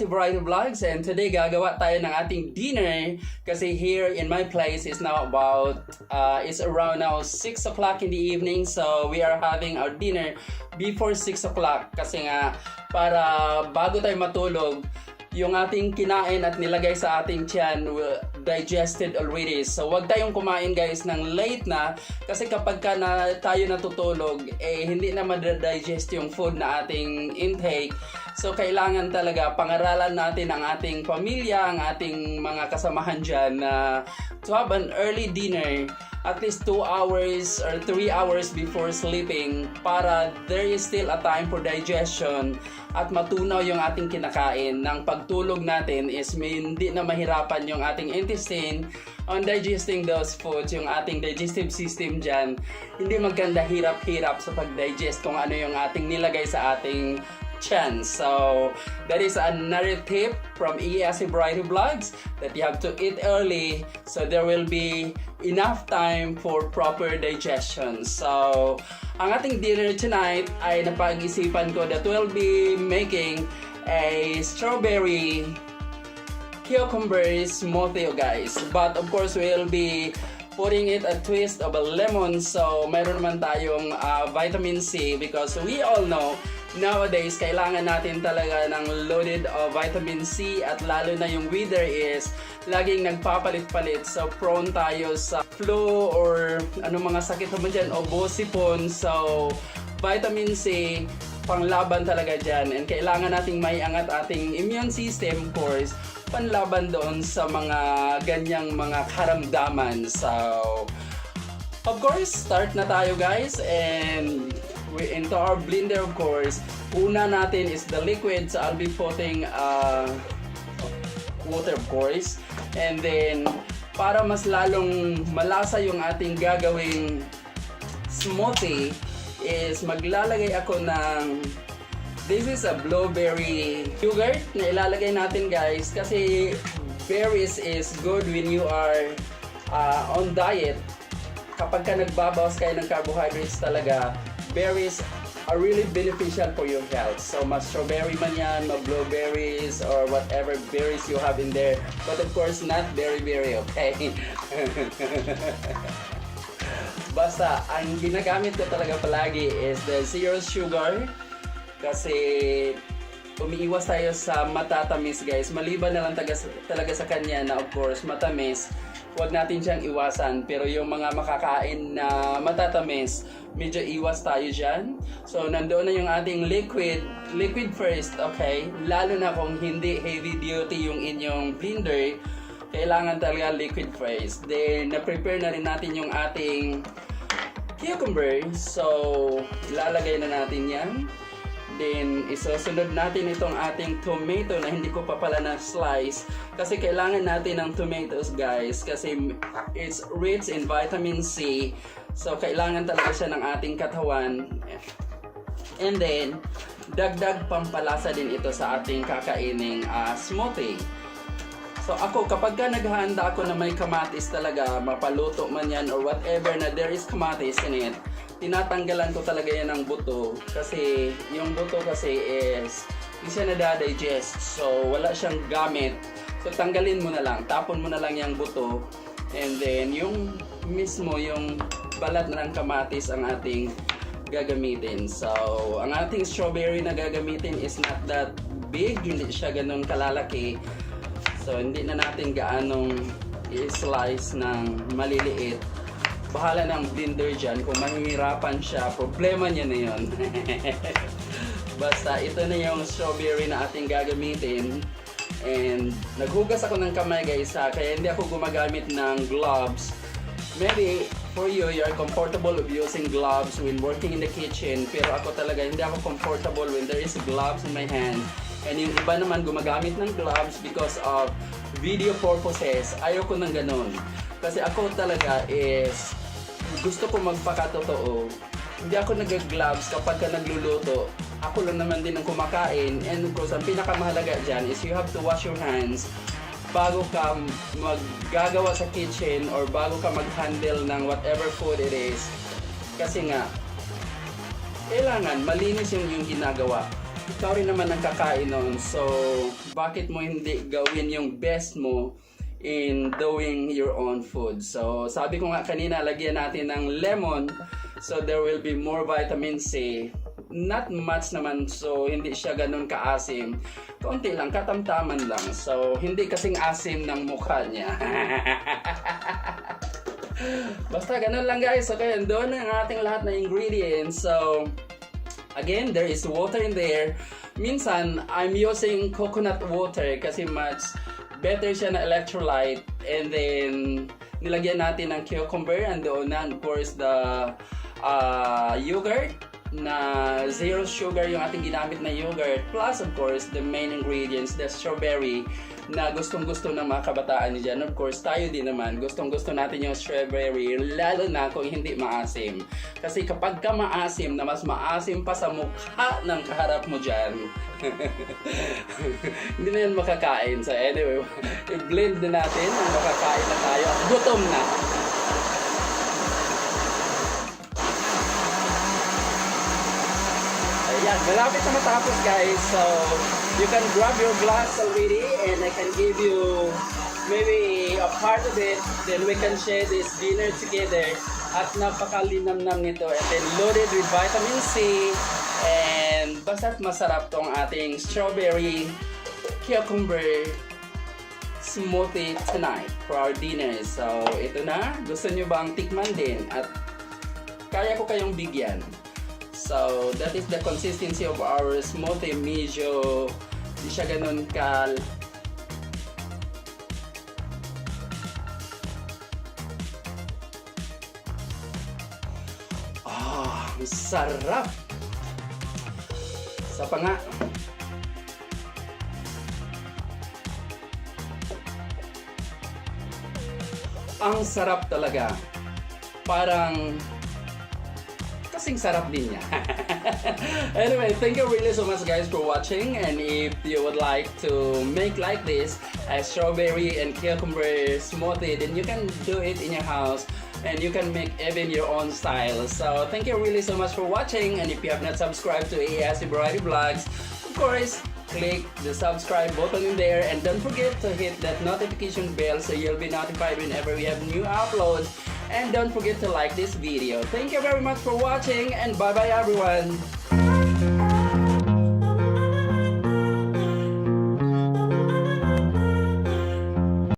ESC Variety Vlogs, and today gagawa tayo ng ating dinner kasi here in my place is now about it's around now 6 o'clock in the evening, so we are having our dinner before 6 o'clock kasi nga para bago tayo matulog yung ating kinain at nilagay sa ating tiyan digested already. So wag tayong kumain guys ng late na kasi kapag tayo natutulog hindi na ma-digest yung food na ating intake. So kailangan talaga pangaralan natin ang ating pamilya, ang ating mga kasamahan dyan na to have an early dinner at least 2 hours or 3 hours before sleeping para there is still a time for digestion at matunaw yung ating kinakain. Nang pagtulog natin is hindi na mahirapan yung ating intestine on digesting those foods, yung ating digestive system dyan. Hindi maganda hirap-hirap sa pag-digest kung ano yung ating nilagay sa ating tiyan. So that is another tip from ESC Variety Vlogs that you have to eat early so there will be enough time for proper digestion. So ang ating dinner tonight ay napag-isipan ko that we'll be making a strawberry cucumber smoothie guys, but of course we'll be putting it a twist of a lemon, so mayroon naman tayong vitamin C because we all know nowadays kailangan natin talaga ng loaded of vitamin C at lalo na yung weather is laging nagpapalit-palit, so prone tayo sa flu or anong mga sakit naman dyan o busipon. So vitamin C panglaban talaga dyan and kailangan nating maiangat ating immune system, of course, panlaban doon sa mga ganyang mga karamdaman. So of course start na tayo guys, and into our blender of course. Una natin is the liquid, so I'll be putting water of course, and then para mas lalong malasa yung ating gagawing smoothie is maglalagay ako ng this is a blueberry yogurt na ilalagay natin guys kasi berries is good when you are on diet. Kapag ka nagbabawas kayo ng carbohydrates talaga, berries are really beneficial for your health. So mas strawberry man yan, blueberries or whatever berries you have in there, but of course not berry, okay? Basta ang ginagamit ko talaga palagi is the zero sugar kasi umiiwas tayo sa matatamis guys. Maliban na lang talaga sa kanya na of course matamis, huwag natin siyang iwasan. Pero yung mga makakain na matatamis, medyo iwas tayo dyan. So nandoon na yung ating liquid first, okay? Lalo na kung hindi heavy duty yung inyong blender, kailangan talaga liquid first. Then na-prepare na rin natin yung ating cucumber, so ilalagay na natin yan. Then isusunod natin itong ating tomato na hindi ko pa pala na slice kasi kailangan natin ng tomatoes guys kasi it's rich in vitamin C, so kailangan talaga siya ng ating katawan. And then dagdag pampalasa din ito sa ating kakaining smoothie. So ako kapag ka naghahanda ako na may kamatis talaga, mapaluto man yan or whatever na there is kamatis in it, tinatanggalan ko talaga yan ng buto kasi yung buto kasi is hindi siya nadadigest, so wala siyang gamit. So tanggalin mo na lang, tapon mo na lang yung buto, and then yung mismo yung balat na ng kamatis ang ating gagamitin. So ang ating strawberry na gagamitin is not that big, hindi siya ganun kalalaki. So hindi na natin gaanong i-slice ng maliliit. Bahala ng blender dyan. Kung mahihirapan siya, problema niya na yun. Basta ito na yung strawberry na ating gagamitin. And naghugas ako ng kamay guys kaya hindi ako gumagamit ng gloves. Maybe for you, you are comfortable of using gloves when working in the kitchen. Pero ako talaga, hindi ako comfortable when there is gloves in my hand. And yung iba naman gumagamit ng gloves because of video purposes. Ayoko nang ganun. Kasi ako talaga is gusto ko magpakatotoo. Hindi ako nag-gloves kapag ka nagluluto. Ako lang naman din ang kumakain. And of course, ang pinakamahalaga dyan is you have to wash your hands bago ka maggagawa sa kitchen or bago ka mag-handle ng whatever food it is. Kasi nga, kailangan malinis yung ginagawa. ikaw rin naman ang kakain nun. So, bakit mo hindi gawin yung best mo in doing your own food? So, sabi ko nga kanina, lagyan natin ng lemon. So, there will be more vitamin C. Not much naman, so hindi siya ganun kaasim. Konti lang, katamtaman lang. So, hindi kasing asim ng mukha niya. Basta ganun lang guys. Okay, doon ang ating lahat na ingredients. So, again, there is water in there. Minsan, I'm using coconut water kasi much better siya na electrolyte. And then, nilagyan natin ng cucumber. And doon na, of course, the yogurt na zero sugar yung ating ginamit na yogurt. Plus, of course, the main ingredients, the strawberry na gustong-gusto ng mga kabataan dyan. Of course, tayo din naman, gustong-gusto natin yung strawberry, lalo na kung hindi maasim. Kasi kapag ka maasim, na mas maasim pa sa mukha ng kaharap mo dyan, hindi na yan makakain. So anyway, i-blend na natin ang makakain na tayo at gutom na. Ayan, malapit na matapos guys. So, you can grab your glass already and I can give you maybe a part of it. Then we can share this dinner together. At napakalinamnam nito. And then loaded with vitamin C. And basta't masarap tong ating strawberry cucumber smoothie tonight for our dinner. So, ito na. Gusto nyo bang tikman din? At kaya ko kayong bigyan. So, that is the consistency of our smoothie. Medyo di siya ganun kal. Ang sarap! Sa pa nga. Ang sarap talaga. Parang kasing sarap din niya. Anyway, thank you really so much guys for watching, and if you would like to make like this a strawberry and cucumber smoothie, then you can do it in your house and you can make even your own style. So thank you really so much for watching, and if you have not subscribed to AASC Variety Vlogs, of course click the subscribe button in there, and don't forget to hit that notification bell so you'll be notified whenever we have new uploads. And don't forget to like this video. Thank you very much for watching, and bye bye everyone.